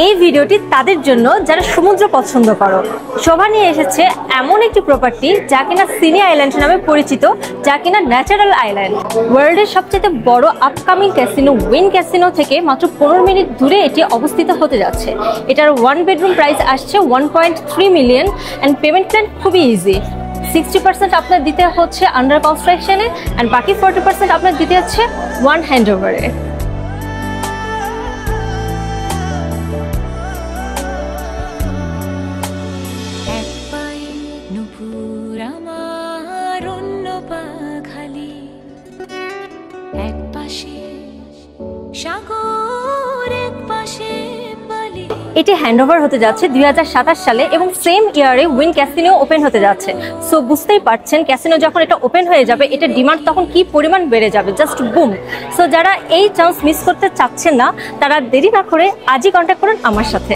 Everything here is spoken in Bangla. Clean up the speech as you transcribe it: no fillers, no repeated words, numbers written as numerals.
এই ভিডিওটি তাদের জন্য যারা সমুদ্র পছন্দ করো। শোভা নিয়ে এসেছে এমন একটি প্রপার্টি যা কিনা সিনি আইল্যান্ড নামে পরিচিত, যা কিনা ন্যাচারাল আইল্যান্ড। ওয়ার্ল্ডের সবচেয়ে বড় আপকামিং ক্যাসিনো উইন ক্যাসিনো থেকে মাত্র 15 মিনিট দূরে এটি অবস্থিত হতে যাচ্ছে। এটার 1 বেডরুম প্রাইস আসছে 1.3 মিলিয়ন অ্যান্ড পেমেন্ট প্ল্যান খুবই ইজি। 60% আপনার দিতে হচ্ছে আন্ডার কনস্ট্রাকশনে অ্যান্ড বাকি 40% আপনার দিতে হচ্ছে ওয়ান হ্যান্ড ওভারে। এটি হ্যান্ডওভার হতে যাচ্ছে 2027 সালে এবং সেম ইয়ারে উইন ক্যাসিনো ওপেন হতে যাচ্ছে। সো বুঝতেই পারছেন ক্যাসিনো যখন এটা ওপেন হয়ে যাবে এটার ডিমান্ড তখন কি পরিমাণ বেড়ে যাবে, জাস্ট বুম। সো যারা এই চান্স মিস করতে চাচ্ছেন না তারা দেরি না করে আজই কন্ট্যাক্ট করুন আমার সাথে।